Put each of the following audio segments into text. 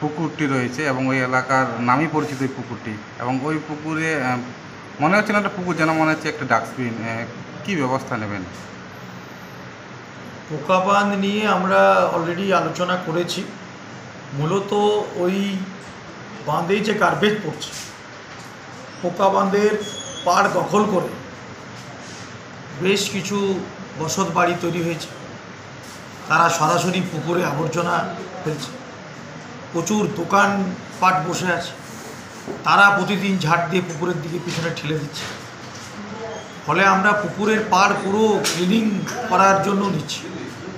পুকুরটি রয়েছে এবং ওই এলাকার নামই পরিচিত ওই পুকুরটি, এবং ওই পুকুরে মনে হচ্ছে না একটা পুকুর, যেন মনে হচ্ছে একটা ডাস্টবিন। কী ব্যবস্থা নেবেন? পোকা বাঁধ নিয়ে আমরা অলরেডি আলোচনা করেছি। মূলত ওই বাঁধেই যে গার্বেজ পড়ছে, পোকা বাঁধের পাড় দখল করে বেশ কিছু বসত বাড়ি তৈরি হয়েছে। তারা সরাসরি পুকুরে আবর্জনা ফেলছে। প্রচুর দোকানপাট বসে আছে, তারা প্রতিদিন ঝাড় দিয়ে পুকুরের দিকে পিছনে ঠেলে দিচ্ছে। ফলে আমরা পুকুরের পাড় পুরো ক্লিনিং করার জন্য নিচ্ছি।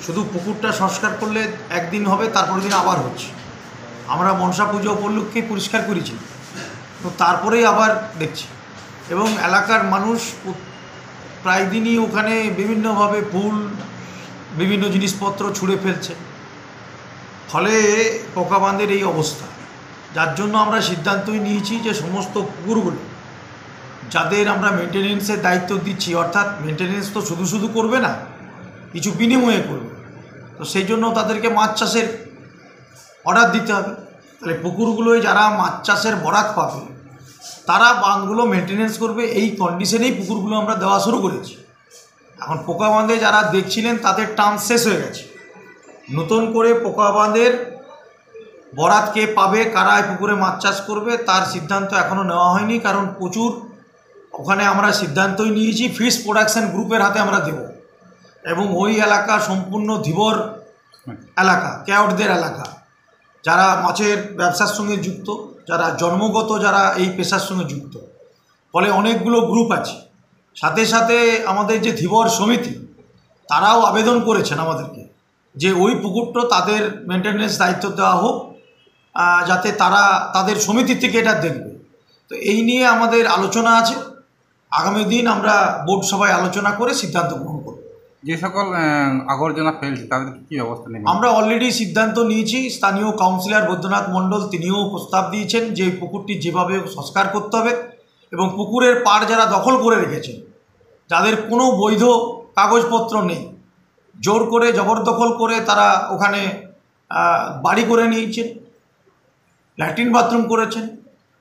শুধু পুকুরটা সংস্কার করলে একদিন হবে, তারপরের দিন আবার হচ্ছে। আমরা মনসা পুজো উপলক্ষে পরিষ্কার করেছি, তো তারপরেই আবার দেখছি। এবং এলাকার মানুষ প্রায় দিনই ওখানে বিভিন্নভাবে ফুল, বিভিন্ন জিনিসপত্র ছুঁড়ে ফেলছে। ফলে পোকা বাঁধের এই অবস্থা, যার জন্য আমরা সিদ্ধান্তই নিয়েছি যে সমস্ত পুকুরগুলো যাদের আমরা মেনটেনেন্সের দায়িত্ব দিচ্ছি, অর্থাৎ মেনটেনেন্স তো শুধু শুধু করবে না, কিছু বিনিময়ে করবে, তো সেই জন্য তাদেরকে মাছ চাষের অর্ডার দিতে হবে। তাহলে পুকুরগুলোয় যারা মাছ চাষের বরাত পাবে তারা বাঁধগুলো মেনটেনেন্স করবে। এই কন্ডিশনেই পুকুরগুলো আমরা দেওয়া শুরু করেছি। এখন পোকা বাঁধে যারা দেখছিলেন তাদের টার্ম শেষ হয়ে গেছে। নতুন করে পোকা বাঁধের বরাত কে পাবে, কারা পুকুরে মাছ চাষ করবে, তার সিদ্ধান্ত এখনও নেওয়া হয়নি। কারণ প্রচুর ওখানে আমরা সিদ্ধান্তই নিয়েছি ফিশ প্রোডাকশন গ্রুপের হাতে আমরা দেব, এবং ওই এলাকা সম্পূর্ণ ধীবর এলাকা, ক্যাওটদের এলাকা, যারা মাছের ব্যবসার সঙ্গে যুক্ত, যারা জন্মগত যারা এই পেশার সঙ্গে যুক্ত। ফলে অনেকগুলো গ্রুপ আছে। সাথে সাথে আমাদের যে ধীবর সমিতি, তারাও আবেদন করেছেন আমাদেরকে যে ওই পুকুরটা তাদের মেনটেন্যান্স দায়িত্ব দেওয়া হোক, যাতে তারা তাদের সমিতি থেকে এটা দেখবে। তো এই নিয়ে আমাদের আলোচনা আছে। আগামী দিন আমরা বোর্ড সভায় আলোচনা করে সিদ্ধান্ত গ্রহণ করব। যে সকল আবর্জনা ফেলছে তাদের কী ব্যবস্থা নেবেন? আমরা অলরেডি সিদ্ধান্ত নিয়েছি। স্থানীয় কাউন্সিলর বৈদ্যনাথ মণ্ডল তিনিও প্রস্তাব দিয়েছেন যে পুকুরটি যেভাবে সংস্কার করতে হবে, এবং পুকুরের পাড় যারা দখল করে রেখেছেন, যাদের কোনো বৈধ কাগজপত্র নেই, জোর করে জবরদখল করে তারা ওখানে বাড়ি করে নিয়েছেন, ল্যাট্রিন বাথরুম করেছেন,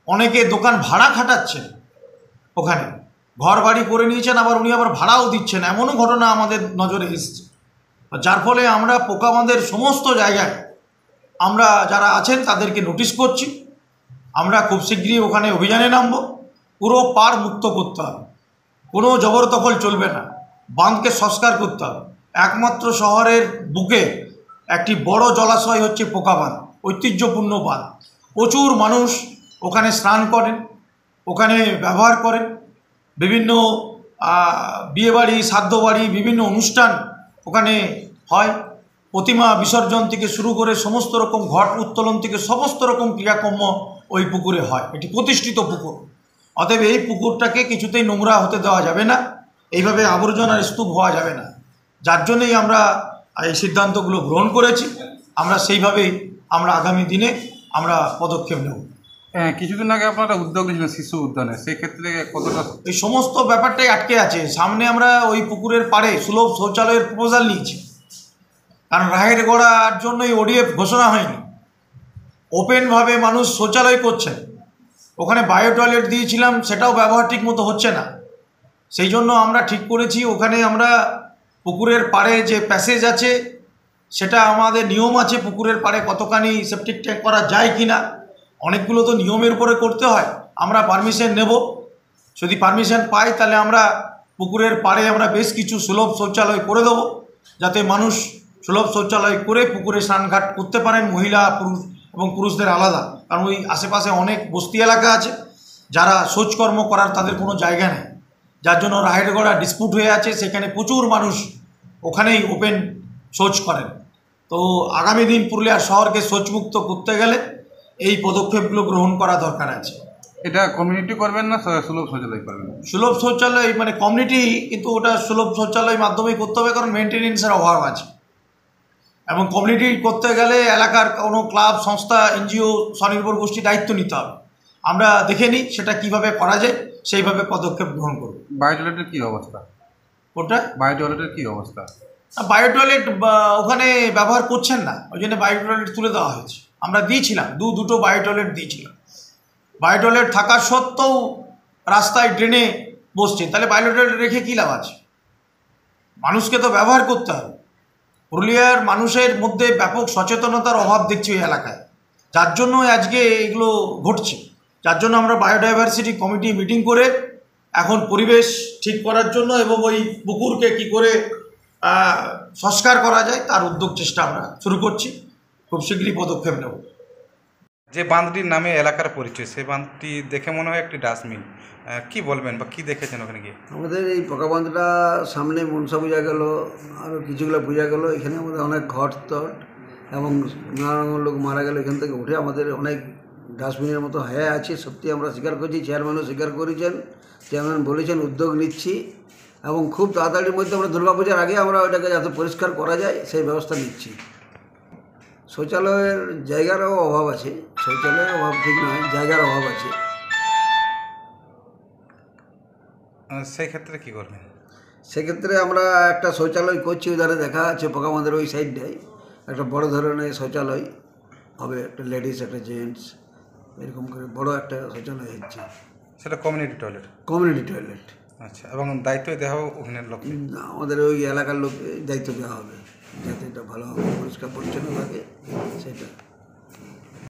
অনেকে দোকান ভাড়া খাটাচ্ছেন, ওখানে ঘর বাড়ি করে নিয়েছেন, আবার উনি আবার ভাড়াও দিচ্ছেন, এমনও ঘটনা আমাদের নজরে এসেছে। যার ফলে আমরা পোকা বাঁধের সমস্ত জায়গায় আমরা যারা আছেন তাদেরকে নোটিশ করছি। আমরা খুব শীঘ্রই ওখানে অভিযানে নামব। পুরো পাড় মুক্ত করতে হবে, কোনো জবরদখল চলবে না, বাঁধকে সংস্কার করতে হবে। একমাত্র শহরের বুকে একটি বড় জলাশয় হচ্ছে পোকা বাঁধ, ঐতিহ্যপূর্ণ বাঁধ। প্রচুর মানুষ ওখানে স্নান করেন, ওখানে ব্যবহার করেন। বিভিন্ন বিয়েবাড়ি, শ্রাদ্ধ বাড়ি, বিভিন্ন অনুষ্ঠান ওখানে হয়। প্রতিমা বিসর্জন থেকে শুরু করে সমস্ত রকম ঘট উত্তোলন থেকে সমস্ত রকম ক্রিয়াকর্ম ওই পুকুরে হয়। এটি প্রতিষ্ঠিত পুকুর। অতএব এই পুকুরটাকে কিছুতেই নোংরা হতে দেওয়া যাবে না, এইভাবে আবর্জনার স্তূপ হওয়া যাবে না। যার জন্যই আমরা এই সিদ্ধান্তগুলো গ্রহণ করেছি। আমরা সেইভাবেই আমরা আগামী দিনে আমরা পদক্ষেপ নেব। কিছুদিন আগে আপনারা উদ্যোগ নিয়েছিলেন শিশু উদ্যানে, সেক্ষেত্রে কতটা? এই সমস্ত ব্যাপারটাই আটকে আছে। সামনে আমরা ওই পুকুরের পাড়ে সুলভ শৌচালয়ের প্রপোজাল নিয়েছি, কারণ রাহের গড়ার জন্যই ওডিএফ ঘোষণা হয়নি। ওপেনভাবে মানুষ শৌচালয় করছেন, ওখানে বায়ো টয়লেট দিয়েছিলাম, সেটাও ব্যবহার ঠিক মতো হচ্ছে না। সেই জন্য আমরা ঠিক করেছি ওখানে আমরা পুকুরের পাড়ে যে প্যাসেজ আছে, সেটা আমাদের নিয়ম আছে পুকুরের পাড়ে কতখানি সেপটিক ট্যাঙ্ক করা যায় কি না। অনেকগুলো তো নিয়মের উপরে করতে হয়। আমরা পারমিশন নেব, যদি পারমিশন পাই তাহলে আমরা পুকুরের পাড়ে আমরা বেশ কিছু সুলভ শৌচালয় করে দেবো, যাতে মানুষ সুলভ শৌচালয় করে পুকুরে স্নানঘাট করতে পারেন, মহিলা পুরুষ এবং পুরুষদের আলাদা। কারণ ওই আশেপাশে অনেক বস্তি এলাকা আছে, যারা শৌচকর্ম করার তাদের কোনো জায়গা নেই, যার জন্য রাহেরগড়া ডিসপুট হয়ে আছে। সেখানে প্রচুর মানুষ ওখানেই ওপেন শৌচ করেন। তো আগামী দিন পুরুলিয়ার শহরকে শৌচমুক্ত করতে গেলে এই পদক্ষেপগুলো গ্রহণ করা দরকার আছে। এটা কমিউনিটি করবেন না সুলভ শৌচালয় করবেন? সুলভ শৌচালয় মানে কমিউনিটি, কিন্তু ওটা সুলভ শৌচালয় মাধ্যমেই করতে হবে, কারণ মেনটেনেন্সের অভাব আছে। এবং কমিউনিটি করতে গেলে এলাকার কোনো ক্লাব, সংস্থা, এনজিও, স্বনির্ভর গোষ্ঠী দায়িত্ব নিতে হবে। আমরা দেখে নিই সেটা কিভাবে করা যায়, সেইভাবে পদক্ষেপ গ্রহণ করব। বায়ো টয়লেটের কী অবস্থা? ওটা বায়ো টয়লেটের কী অবস্থা? বায়ো টয়লেট ওখানে ব্যবহার করছেন না, ওই জন্য বায়ো টয়লেট তুলে দেওয়া হয়েছে। আমরা দিয়েছিলাম, দুটো বায়ো টয়লেট দিয়েছিলাম। বায়ো টয়লেট থাকা সত্ত্বেও রাস্তায় ড্রেনে বসছে, তাহলে বায়ো টয়লেট রেখে কী লাভ আছে? মানুষকে তো ব্যবহার করতে হবে। পুরুলিয়ার মানুষের মধ্যে ব্যাপক সচেতনতার অভাব দেখছি ওই এলাকায়, যার জন্য আজকে এগুলো ঘটছে। যার জন্য আমরা বায়োডাইভার্সিটি কমিটি মিটিং করে এখন পরিবেশ ঠিক করার জন্য এবং ওই পুকুরকে কী করে সংস্কার করা যায় তার উদ্যোগ চেষ্টা আমরা শুরু করছি। খুব শীঘ্রই পদক্ষেপ নেব। যে বাঁধটির নামে এলাকার পরিচয়, সেই বাঁধটি দেখে মনে হয় একটি ডাস্টবিন, কি বলবেন বা কি দেখেছেন ওখানে গিয়ে? আমাদের এই পাকা বাঁধটা সামনে মনসা পূজা গেল, আরও কিছুগুলো পূজা গেল, এখানে আমাদের অনেক ঘট টট এবং নানা লোক মারা গেল। এখান থেকে উঠে আমাদের অনেক ডাস্টবিনের মতো হয়ে আছে, সত্যি আমরা স্বীকার করছি, চেয়ারম্যানও স্বীকার করেছেন, চেয়ারম্যান বলেছেন উদ্যোগ নিচ্ছি এবং খুব তাড়াতাড়ির মধ্যে আমরা দুর্গাপূজার আগে আমরা ওইটাকে যাতে পরিষ্কার করা যায় সেই ব্যবস্থা নিচ্ছি। শৌচালয়ের জায়গারও অভাব আছে, শৌচালয়ের অভাব ঠিক নয়, জায়গার অভাব আছে। সেই ক্ষেত্রে কী করবেন? সেক্ষেত্রে আমরা একটা শৌচালয় করছি, ওধারে দেখা আছে পাকা বাঁধের ওই সাইডটায় একটা বড় ধরনের শৌচালয় হবে, একটা লেডিস একটা জেন্টস এরকম করে বড় একটা শৌচালয় হচ্ছে। সেটা কমিউনিটি টয়লেট? Community toilet. আচ্ছা, এবং দায়িত্ব দেওয়া হবে ওখানের লোক? আমাদের ওই এলাকার লোক দায়িত্ব দেওয়া হবে যাতে এটা ভালোভাবে পরিষ্কার পরিচ্ছন্ন থাকে সেটা।